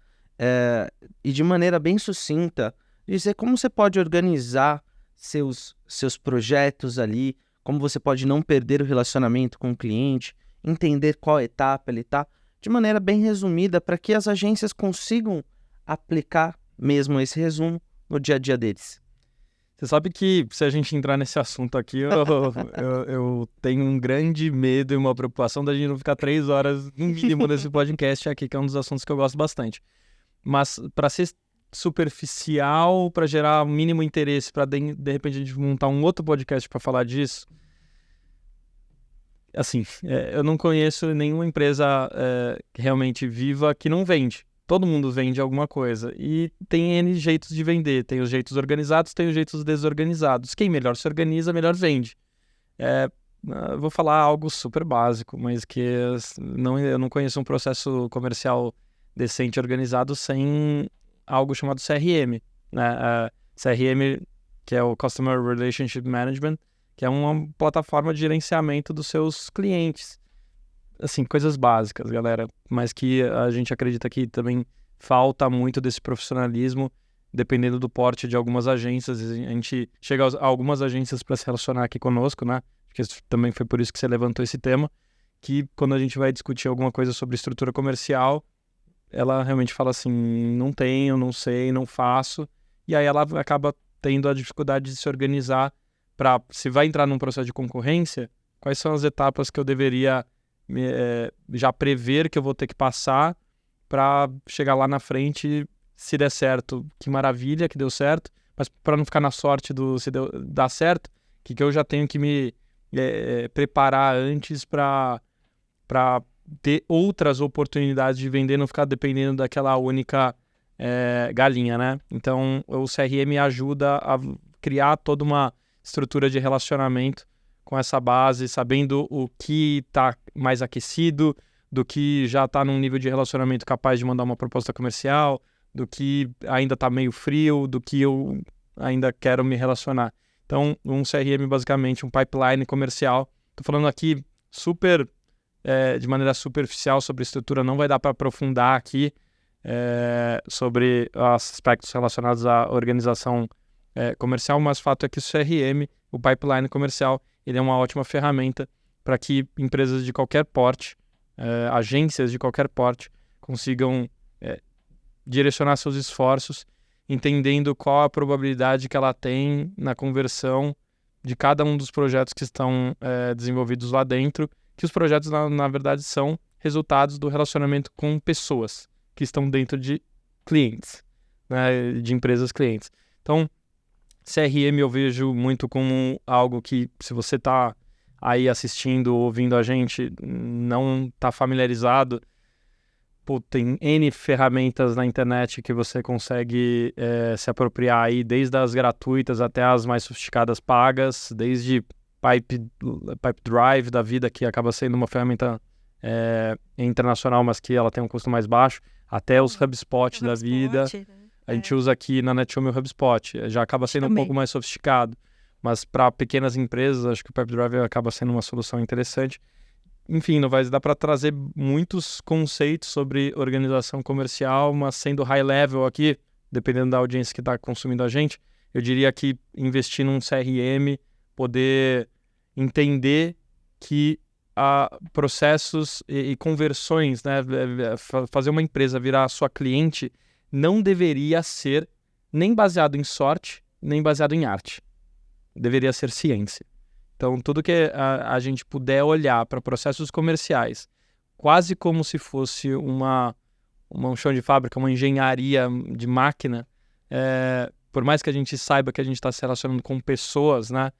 e de maneira bem sucinta, dizer como você pode organizar seus projetos ali, como você pode não perder o relacionamento com o cliente, entender qual etapa ele está, de maneira bem resumida, para que as agências consigam aplicar mesmo esse resumo no dia a dia deles. Você sabe que se a gente entrar nesse assunto aqui, eu tenho um grande medo e uma preocupação da gente não ficar 3 horas no mínimo nesse podcast aqui, que é um dos assuntos que eu gosto bastante. Mas para ser superficial, para gerar o mínimo interesse, para de repente a gente montar um outro podcast para falar disso, assim, eu não conheço nenhuma empresa realmente viva que não vende. Todo mundo vende alguma coisa e tem N jeitos de vender. Tem os jeitos organizados, tem os jeitos desorganizados. Quem melhor se organiza, melhor vende. Eu vou falar algo super básico, mas que eu não conheço um processo comercial decente e organizado sem algo chamado CRM. Né? CRM, que é o Customer Relationship Management, que é uma plataforma de gerenciamento dos seus clientes. Assim, coisas básicas, galera, mas que a gente acredita que também falta muito desse profissionalismo, dependendo do porte de algumas agências. A gente chega a algumas agências para se relacionar aqui conosco, né? Porque também foi por isso que você levantou esse tema, que quando a gente vai discutir alguma coisa sobre estrutura comercial, ela realmente fala assim, não tenho, não sei, não faço, e aí ela acaba tendo a dificuldade de se organizar para, se vai entrar num processo de concorrência, quais são as etapas que eu deveria já prever que eu vou ter que passar para chegar lá na frente, se der certo, que maravilha que deu certo, mas para não ficar na sorte do se dar certo, que eu já tenho que me preparar antes para ter outras oportunidades de vender, não ficar dependendo daquela única galinha, né? Então, o CRM ajuda a criar toda uma estrutura de relacionamento com essa base, sabendo o que está mais aquecido, do que já está num nível de relacionamento capaz de mandar uma proposta comercial, do que ainda está meio frio, do que eu ainda quero me relacionar. Então, um CRM basicamente um pipeline comercial. Estou falando aqui de maneira superficial sobre a estrutura, não vai dar para aprofundar aqui sobre aspectos relacionados à organização comercial, mas o fato é que o CRM, o pipeline comercial, ele é uma ótima ferramenta para que empresas de qualquer porte, agências de qualquer porte, consigam direcionar seus esforços, entendendo qual a probabilidade que ela tem na conversão de cada um dos projetos que estão desenvolvidos lá dentro, que os projetos, na verdade, são resultados do relacionamento com pessoas que estão dentro de clientes, né, de empresas clientes. Então, CRM eu vejo muito como algo que, se você está aí assistindo, ouvindo a gente, não está familiarizado, tem N ferramentas na internet que você consegue se apropriar aí, desde as gratuitas até as mais sofisticadas pagas, desde Pipe Drive da vida, que acaba sendo uma ferramenta internacional, mas que ela tem um custo mais baixo, até os HubSpot da vida. Né? A gente usa aqui na NetShowme o HubSpot, já acaba sendo um pouco mais sofisticado, mas para pequenas empresas, acho que o Pipe Drive acaba sendo uma solução interessante. Enfim, não vai dar para trazer muitos conceitos sobre organização comercial, mas sendo high level aqui, dependendo da audiência que está consumindo a gente, eu diria que investir num CRM, poder entender que processos e conversões, né, fazer uma empresa virar sua cliente, não deveria ser nem baseado em sorte, nem baseado em arte. Deveria ser ciência. Então, tudo que a gente puder olhar para processos comerciais, quase como se fosse um chão de fábrica, uma engenharia de máquina, por mais que a gente saiba que a gente está se relacionando com pessoas, né,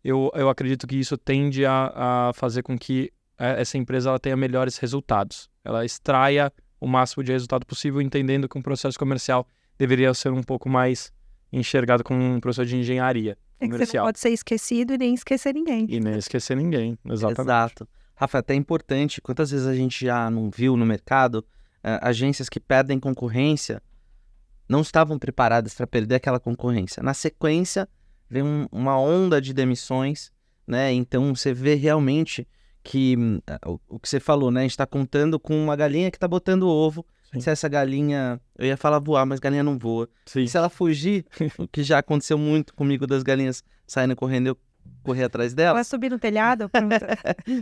eu acredito que isso tende a fazer com que essa empresa ela tenha melhores resultados. Ela extraia o máximo de resultado possível, entendendo que um processo comercial deveria ser um pouco mais enxergado como um processo de engenharia comercial. Que você não pode ser esquecido e nem esquecer ninguém. E nem esquecer ninguém, exatamente. Exato. Rafa, é até importante, quantas vezes a gente já não viu no mercado agências que perdem concorrência não estavam preparadas para perder aquela concorrência. Na sequência, vem uma onda de demissões, né? Então, você vê realmente que o que você falou, né? A gente está contando com uma galinha que está botando ovo. Sim. Se essa galinha, eu ia falar voar, mas galinha não voa. Sim. Se ela fugir, o que já aconteceu muito comigo das galinhas saindo correndo, eu correr atrás dela. Ela subir no telhado?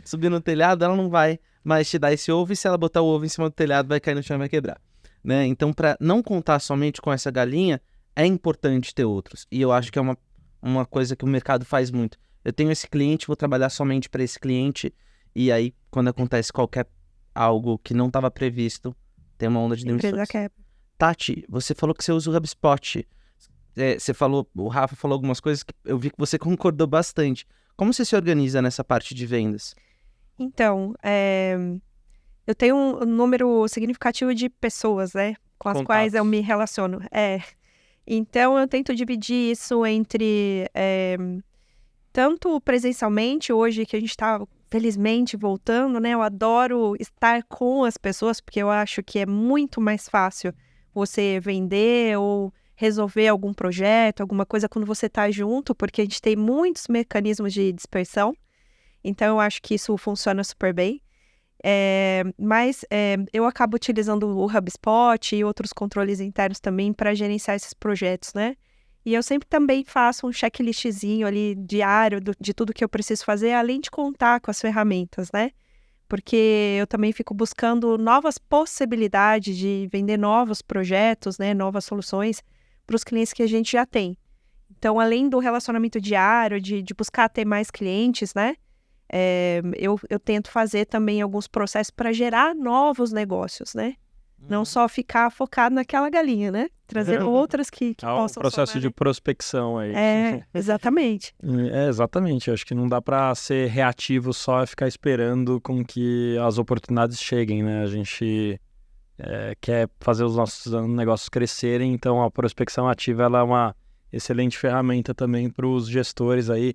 Subir no telhado, ela não vai mais te dar esse ovo, e se ela botar o ovo em cima do telhado, vai cair no chão e vai quebrar. Né? Então, para não contar somente com essa galinha, é importante ter outros. E eu acho que é uma coisa que o mercado faz muito. Eu tenho esse cliente, vou trabalhar somente para esse cliente, e aí, quando acontece algo que não estava previsto, tem uma onda de demissões. Tati, você falou que você usa o HubSpot. O Rafa falou algumas coisas que eu vi que você concordou bastante. Como você se organiza nessa parte de vendas? Então, eu tenho um número significativo de pessoas, né? Com as quais eu me relaciono. Então, eu tento dividir isso entre tanto presencialmente, hoje que a gente está, felizmente, voltando, né? Eu adoro estar com as pessoas, porque eu acho que é muito mais fácil você vender ou resolver algum projeto, alguma coisa quando você está junto, porque a gente tem muitos mecanismos de dispersão. Então, eu acho que isso funciona super bem. Mas eu acabo utilizando o HubSpot e outros controles internos também para gerenciar esses projetos, né? E eu sempre também faço um checklistzinho ali diário de tudo que eu preciso fazer, além de contar com as ferramentas, né? Porque eu também fico buscando novas possibilidades de vender novos projetos, né? Novas soluções para os clientes que a gente já tem. Então, além do relacionamento diário, de buscar ter mais clientes, né? Eu tento fazer também alguns processos para gerar novos negócios, né? Não só ficar focado naquela galinha, né? Trazer outras que Há um possam processo somar, de né? prospecção aí. Exatamente. Exatamente. Eu acho que não dá para ser reativo só e ficar esperando com que as oportunidades cheguem, né? A gente quer fazer os nossos negócios crescerem, então a prospecção ativa ela é uma excelente ferramenta também para os gestores aí,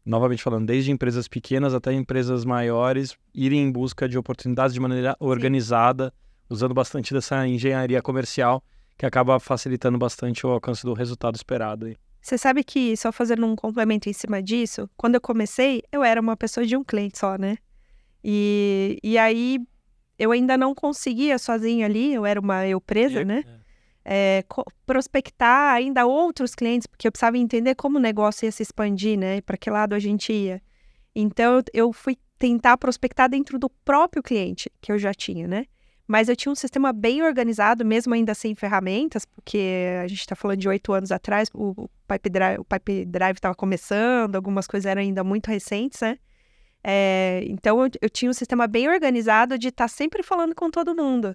novamente falando, desde empresas pequenas até empresas maiores, irem em busca de oportunidades de maneira organizada, usando bastante dessa engenharia comercial, que acaba facilitando bastante o alcance do resultado esperado aí. Você sabe que, só fazendo um complemento em cima disso, quando eu comecei, eu era uma pessoa de um cliente só, né? E aí, eu ainda não conseguia sozinha ali, eu era uma eu presa, né? Prospectar ainda outros clientes, porque eu precisava entender como o negócio ia se expandir, né? Para que lado a gente ia. Então, eu fui tentar prospectar dentro do próprio cliente que eu já tinha, né? Mas eu tinha um sistema bem organizado, mesmo ainda sem ferramentas, porque a gente está falando de 8 anos atrás, o Pipe Drive estava começando, algumas coisas eram ainda muito recentes, né? Então, eu tinha um sistema bem organizado de estar sempre falando com todo mundo,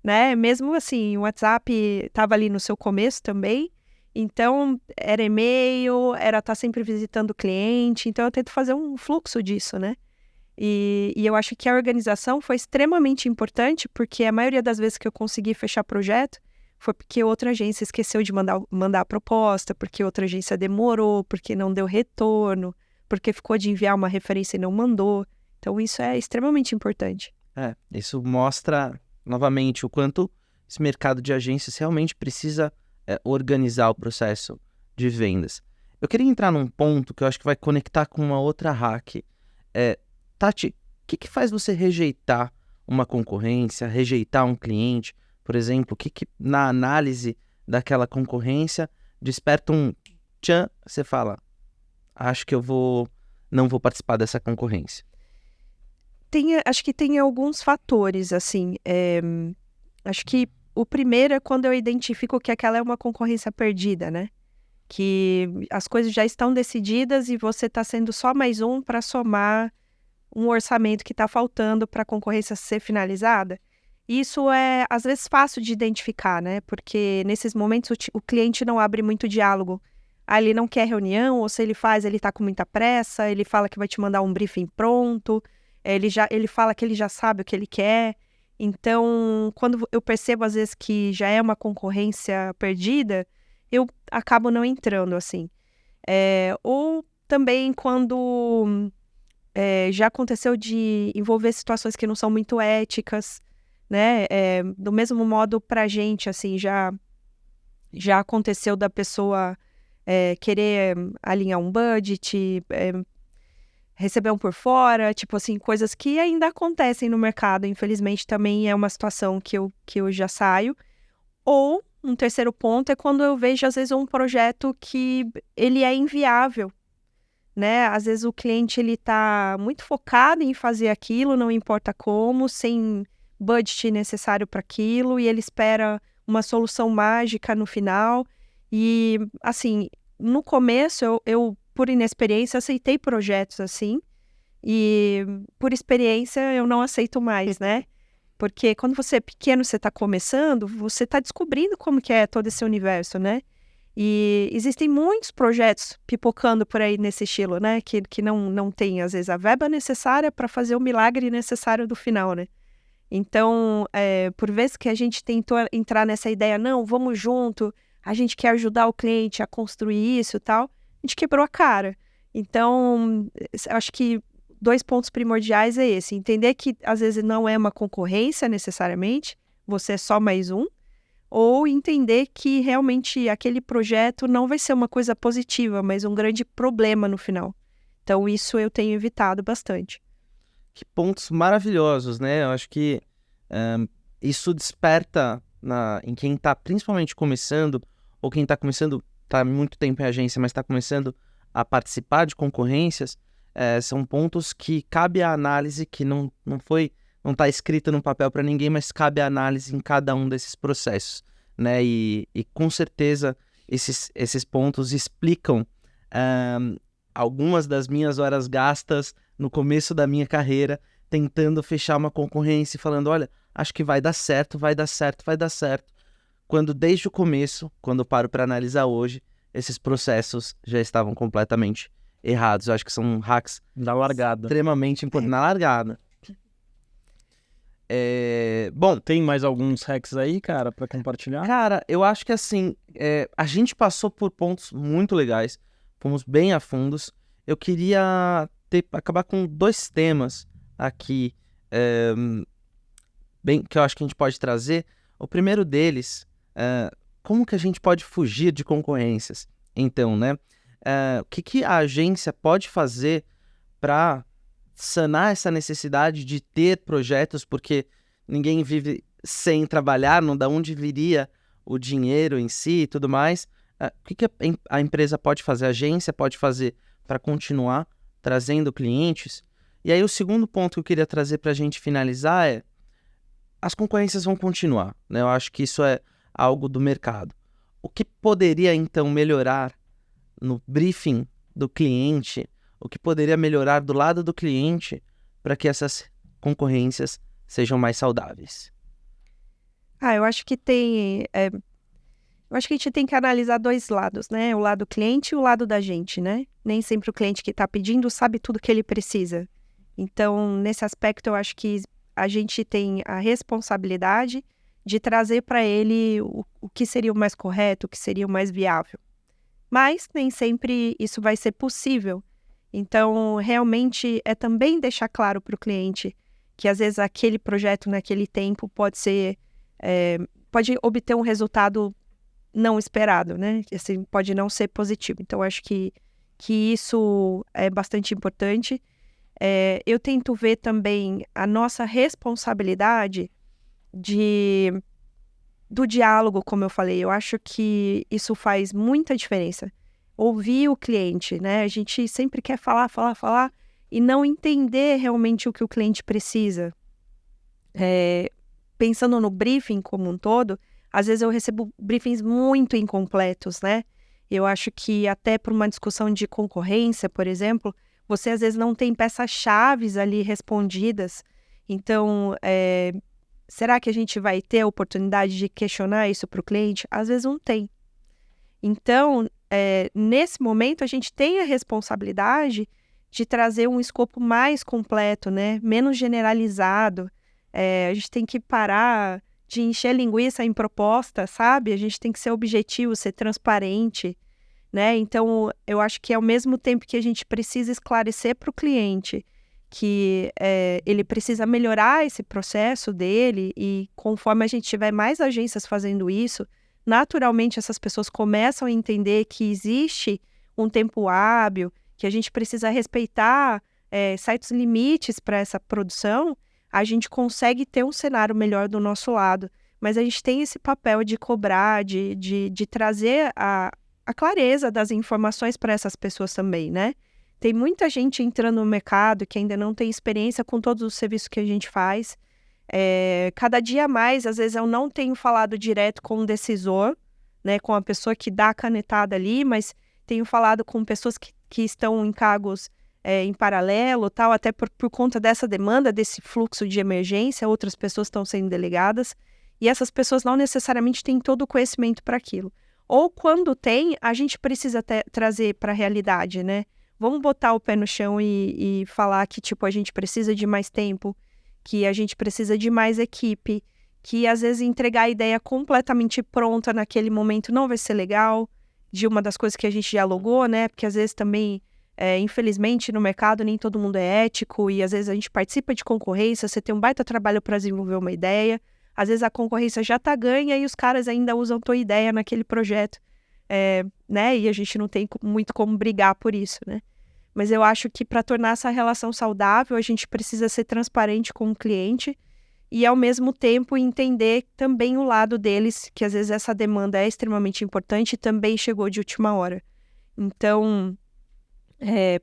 né? Mesmo assim, o WhatsApp estava ali no seu começo também, então era e-mail, era estar sempre visitando o cliente, então eu tento fazer um fluxo disso, né? E eu acho que a organização foi extremamente importante, porque a maioria das vezes que eu consegui fechar projeto foi porque outra agência esqueceu de mandar a proposta, porque outra agência demorou, porque não deu retorno, porque ficou de enviar uma referência e não mandou. Então, isso é extremamente importante. Isso mostra, novamente, o quanto esse mercado de agências realmente precisa organizar o processo de vendas. Eu queria entrar num ponto que eu acho que vai conectar com uma outra hack. Tati, o que faz você rejeitar uma concorrência, rejeitar um cliente, por exemplo? O que na análise daquela concorrência desperta um tchan, você fala, acho que não vou participar dessa concorrência? Acho que tem alguns fatores, assim. Acho que o primeiro é quando eu identifico que aquela é uma concorrência perdida, né? Que as coisas já estão decididas e você está sendo só mais um para somar um orçamento que está faltando para a concorrência ser finalizada. Isso é, às vezes, fácil de identificar, né? Porque nesses momentos o cliente não abre muito diálogo. Ele não quer reunião, ou se ele faz, ele está com muita pressa, ele fala que vai te mandar um briefing pronto, ele fala que ele já sabe o que ele quer. Então, quando eu percebo, às vezes, que já é uma concorrência perdida, eu acabo não entrando, assim. Ou também quando já aconteceu de envolver situações que não são muito éticas, né? Do mesmo modo, pra gente, assim, já aconteceu da pessoa querer alinhar um budget, receber um por fora, tipo assim, coisas que ainda acontecem no mercado, infelizmente também é uma situação que eu já saio. Ou, um terceiro ponto é quando eu vejo, às vezes, um projeto que ele é inviável, né? Às vezes o cliente ele tá muito focado em fazer aquilo, não importa como, sem budget necessário para aquilo, e ele espera uma solução mágica no final. E, assim, no começo eu por inexperiência, aceitei projetos assim, e por experiência eu não aceito mais, né? Porque quando você é pequeno, você está começando, você está descobrindo como que é todo esse universo, né? E existem muitos projetos pipocando por aí nesse estilo, né? Que não tem, às vezes, a verba necessária para fazer o milagre necessário do final, né? Então, por vezes que a gente tentou entrar nessa ideia, não, vamos junto, a gente quer ajudar o cliente a construir isso e tal, a gente quebrou a cara. Então, acho que 2 pontos primordiais é esse, entender que às vezes não é uma concorrência necessariamente, você é só mais um, ou entender que realmente aquele projeto não vai ser uma coisa positiva, mas um grande problema no final. Então, isso eu tenho evitado bastante. Que pontos maravilhosos, né? Eu acho que isso desperta em quem está principalmente começando, ou quem está começando, está há muito tempo em agência, mas está começando a participar de concorrências, são pontos que cabe a análise, que não está escrito no papel para ninguém, mas cabe a análise em cada um desses processos, né? E com certeza esses pontos explicam algumas das minhas horas gastas no começo da minha carreira, tentando fechar uma concorrência e falando, olha, acho que vai dar certo, vai dar certo, vai dar certo. Quando desde o começo, quando eu paro para analisar hoje, esses processos já estavam completamente errados. Eu acho que são hacks Da largada. extremamente importantes na largada. Bom, Tem mais alguns hacks aí, cara, pra compartilhar? cara, eu acho que assim, a gente passou por pontos muito legais, fomos bem a fundos. Eu queria acabar com 2 temas aqui, que eu acho que a gente pode trazer. O primeiro deles, como que a gente pode fugir de concorrências? Então, né, o que a agência pode fazer para sanar essa necessidade de ter projetos, porque ninguém vive sem trabalhar, não da onde viria o dinheiro em si e tudo mais. O que a empresa pode fazer, a agência pode fazer para continuar trazendo clientes? E aí o segundo ponto que eu queria trazer para a gente finalizar é: as concorrências vão continuar, né? Eu acho que isso é algo do mercado. O que poderia então melhorar no briefing do cliente? O que poderia melhorar do lado do cliente para que essas concorrências sejam mais saudáveis? Eu acho que eu acho que a gente tem que analisar 2 lados, né? O lado cliente e o lado da gente, né? Nem sempre o cliente que está pedindo sabe tudo que ele precisa. Então, nesse aspecto, eu acho que a gente tem a responsabilidade de trazer para ele o que seria o mais correto, o que seria o mais viável. Mas nem sempre isso vai ser possível. Então, realmente, é também deixar claro para o cliente que, às vezes, aquele projeto naquele tempo pode obter um resultado não esperado, né? Assim, pode não ser positivo. Então, acho que isso é bastante importante. Eu tento ver também a nossa responsabilidade do diálogo, como eu falei. Eu acho que isso faz muita diferença. Ouvir o cliente, né? A gente sempre quer falar e não entender realmente o que o cliente precisa. Pensando no briefing como um todo, às vezes eu recebo briefings muito incompletos, né? Eu acho que até para uma discussão de concorrência, por exemplo, você às vezes não tem peças-chaves ali respondidas. Então, será que a gente vai ter a oportunidade de questionar isso para o cliente? Às vezes não tem. Então, nesse momento, a gente tem a responsabilidade de trazer um escopo mais completo, né? Menos generalizado. A gente tem que parar de encher linguiça em proposta, sabe? A gente tem que ser objetivo, ser transparente, né? Então, eu acho que ao mesmo tempo que a gente precisa esclarecer para o cliente que ele precisa melhorar esse processo dele, e conforme a gente tiver mais agências fazendo isso, naturalmente essas pessoas começam a entender que existe um tempo hábil, que a gente precisa respeitar certos limites para essa produção, a gente consegue ter um cenário melhor do nosso lado. Mas a gente tem esse papel de cobrar, de trazer a clareza das informações para essas pessoas também, né? Tem muita gente entrando no mercado que ainda não tem experiência com todos os serviços que a gente faz. Cada dia mais, às vezes eu não tenho falado direto com o decisor, né, com a pessoa que dá a canetada ali, mas tenho falado com pessoas que estão em cargos em paralelo, tal, até por conta dessa demanda, desse fluxo de emergência, outras pessoas estão sendo delegadas, e essas pessoas não necessariamente têm todo o conhecimento para aquilo. Ou quando tem, a gente precisa trazer para a realidade, né? Vamos botar o pé no chão e falar que, tipo, a gente precisa de mais tempo, que a gente precisa de mais equipe, que às vezes entregar a ideia completamente pronta naquele momento não vai ser legal, de uma das coisas que a gente dialogou, né? Porque às vezes também, infelizmente, no mercado nem todo mundo é ético, e às vezes a gente participa de concorrência, você tem um baita trabalho para desenvolver uma ideia, às vezes a concorrência já tá ganha e os caras ainda usam tua ideia naquele projeto, né? E a gente não tem muito como brigar por isso, né? Mas eu acho que para tornar essa relação saudável, a gente precisa ser transparente com o cliente e, ao mesmo tempo, entender também o lado deles, que às vezes essa demanda é extremamente importante e também chegou de última hora. Então,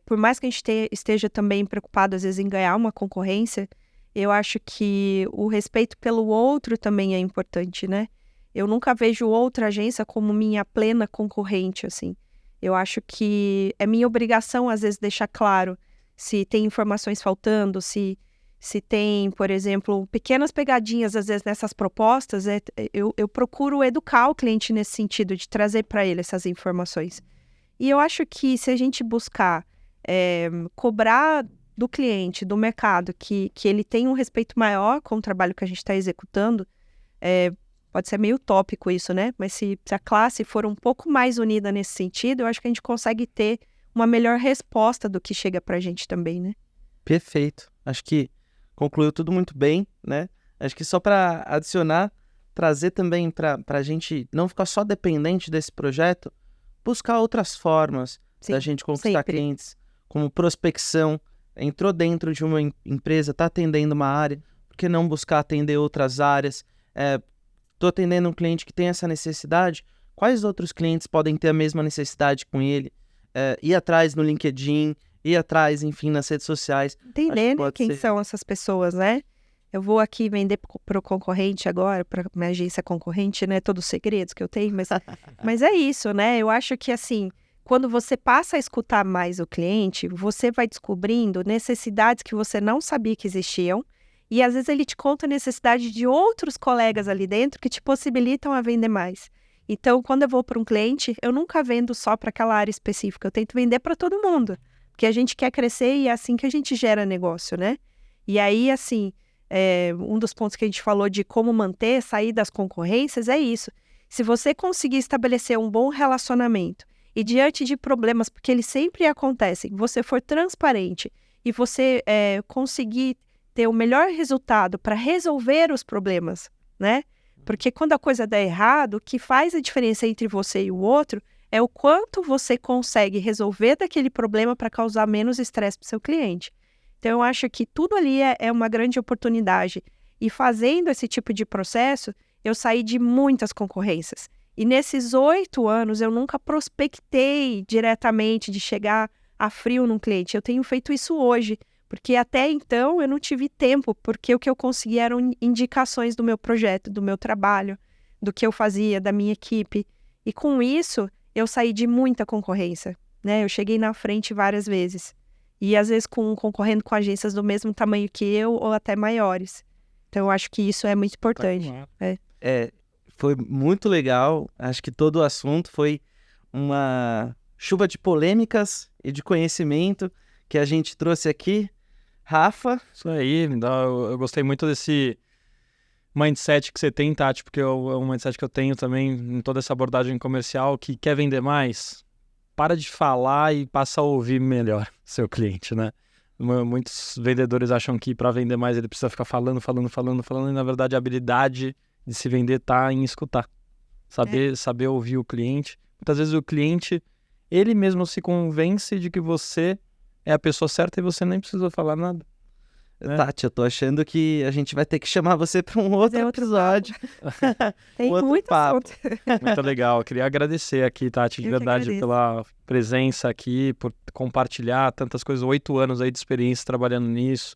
por mais que a gente esteja também preocupado, às vezes, em ganhar uma concorrência, eu acho que o respeito pelo outro também é importante, né? Eu nunca vejo outra agência como minha plena concorrente, assim. Eu acho que é minha obrigação, às vezes, deixar claro se tem informações faltando, se se tem, por exemplo, pequenas pegadinhas, às vezes, nessas propostas, eu procuro educar o cliente nesse sentido, de trazer para ele essas informações. E eu acho que se a gente buscar cobrar do cliente, do mercado, que ele tenha um respeito maior com o trabalho que a gente está executando, pode ser meio utópico isso, né? Mas se a classe for um pouco mais unida nesse sentido, eu acho que a gente consegue ter uma melhor resposta do que chega para a gente também, né? Perfeito. Acho que concluiu tudo muito bem, né? Acho que só para adicionar, trazer também para a gente não ficar só dependente desse projeto, buscar outras formas da gente conquistar clientes, como prospecção. Entrou dentro de uma empresa, está atendendo uma área, por que não buscar atender outras áreas? Estou atendendo um cliente que tem essa necessidade, quais outros clientes podem ter a mesma necessidade com ele? Ir atrás no LinkedIn, ir atrás, enfim, nas redes sociais. Entender, né, quem são essas pessoas, né? Eu vou aqui vender para o concorrente agora, para minha agência concorrente, né? Todos os segredos que eu tenho, mas é isso, né? Eu acho que, assim, quando você passa a escutar mais o cliente, você vai descobrindo necessidades que você não sabia que existiam, e às vezes ele te conta a necessidade de outros colegas ali dentro que te possibilitam a vender mais. Então, quando eu vou para um cliente, eu nunca vendo só para aquela área específica, eu tento vender para todo mundo, porque a gente quer crescer e é assim que a gente gera negócio, né? E aí, assim, um dos pontos que a gente falou de como manter, sair das concorrências é isso. Se você conseguir estabelecer um bom relacionamento e diante de problemas, porque eles sempre acontecem, você for transparente e você conseguir ter o melhor resultado para resolver os problemas, né? Porque quando a coisa dá errado, o que faz a diferença entre você e o outro é o quanto você consegue resolver daquele problema para causar menos estresse para o seu cliente. Então, eu acho que tudo ali é uma grande oportunidade. E fazendo esse tipo de processo, eu saí de muitas concorrências. E nesses 8 anos, eu nunca prospectei diretamente de chegar a frio num cliente. Eu tenho feito isso hoje, porque até então eu não tive tempo, porque o que eu consegui eram indicações do meu projeto, do meu trabalho, do que eu fazia, da minha equipe. E com isso, eu saí de muita concorrência, né? Eu cheguei na frente várias vezes. E às vezes concorrendo com agências do mesmo tamanho que eu ou até maiores. Então eu acho que isso é muito importante. Foi muito legal. Acho que todo o assunto foi uma chuva de polêmicas e de conhecimento que a gente trouxe aqui. Rafa? Isso aí, eu gostei muito desse mindset que você tem, Tati, porque é um mindset que eu tenho também em toda essa abordagem comercial, que quer vender mais, para de falar e passa a ouvir melhor seu cliente, né? Muitos vendedores acham que para vender mais ele precisa ficar falando, e na verdade a habilidade de se vender tá em escutar. Saber ouvir o cliente. Muitas vezes o cliente, ele mesmo se convence de que você é a pessoa certa e você nem precisa falar nada. Tati, eu tô achando que a gente vai ter que chamar você para um outro episódio. Tem muito papo. Muito legal. Eu queria agradecer aqui, Tati, de verdade, pela presença aqui, por compartilhar tantas coisas. 8 anos aí de experiência trabalhando nisso.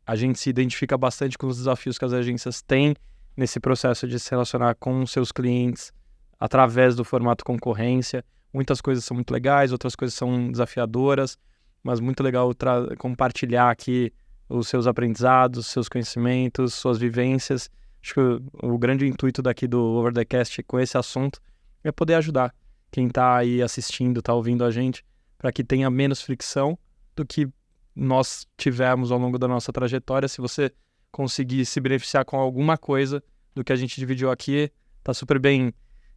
A gente se identifica bastante com os desafios que as agências têm nesse processo de se relacionar com seus clientes através do formato concorrência. Muitas coisas são muito legais, outras coisas são desafiadoras, mas muito legal compartilhar aqui os seus aprendizados, seus conhecimentos, suas vivências. Acho que o grande intuito daqui do Over the Cast com esse assunto é poder ajudar quem está aí assistindo, está ouvindo a gente, para que tenha menos fricção do que nós tivemos ao longo da nossa trajetória. Se você conseguir se beneficiar com alguma coisa do que a gente dividiu aqui, está super bem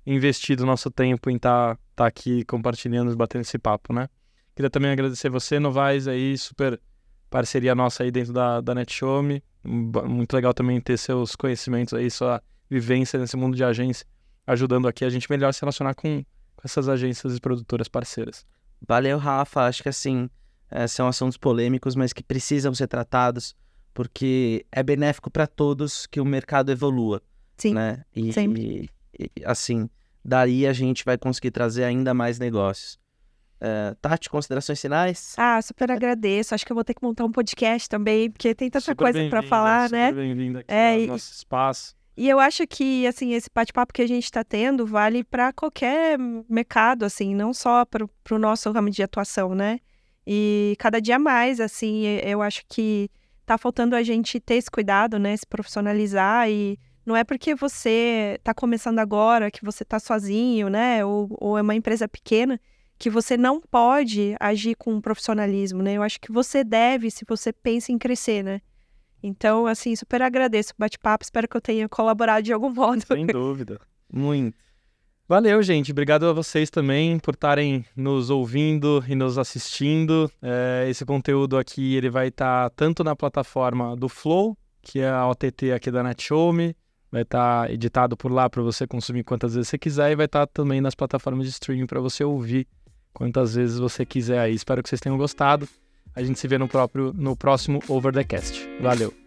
investido o nosso tempo em estar aqui compartilhando, batendo esse papo, né? Queria também agradecer você, Novaes, aí, super parceria nossa aí dentro da NetShowMe. Muito legal também ter seus conhecimentos aí, sua vivência nesse mundo de agência, ajudando aqui a gente melhor se relacionar com essas agências e produtoras parceiras. Valeu, Rafa. Acho que assim, são assuntos polêmicos, mas que precisam ser tratados, porque é benéfico para todos que o mercado evolua. Sim, né? sempre. E assim, daí a gente vai conseguir trazer ainda mais negócios. Tati, considerações finais? Super agradeço. Acho que eu vou ter que montar um podcast também, porque tem tanta Super coisa para falar, né? Super bem-vinda aqui ao nosso espaço. E eu acho que, assim, esse bate-papo que a gente está tendo vale para qualquer mercado, assim, não só para o nosso ramo de atuação, né? E cada dia mais, assim, eu acho que tá faltando a gente ter esse cuidado, né? Se profissionalizar e não é porque você tá começando agora, que você tá sozinho, né? Ou é uma empresa pequena, que você não pode agir com profissionalismo, né? Eu acho que você deve, se você pensa em crescer, né? Então, assim, super agradeço o bate-papo, espero que eu tenha colaborado de algum modo. Sem dúvida. Muito. Valeu, gente. Obrigado a vocês também por estarem nos ouvindo e nos assistindo. Esse conteúdo aqui ele vai estar tanto na plataforma do Flow, que é a OTT aqui da NetShowMe, vai estar editado por lá para você consumir quantas vezes você quiser, e vai estar também nas plataformas de streaming para você ouvir quantas vezes você quiser aí. Espero que vocês tenham gostado. A gente se vê no próximo Over the Cast. Valeu!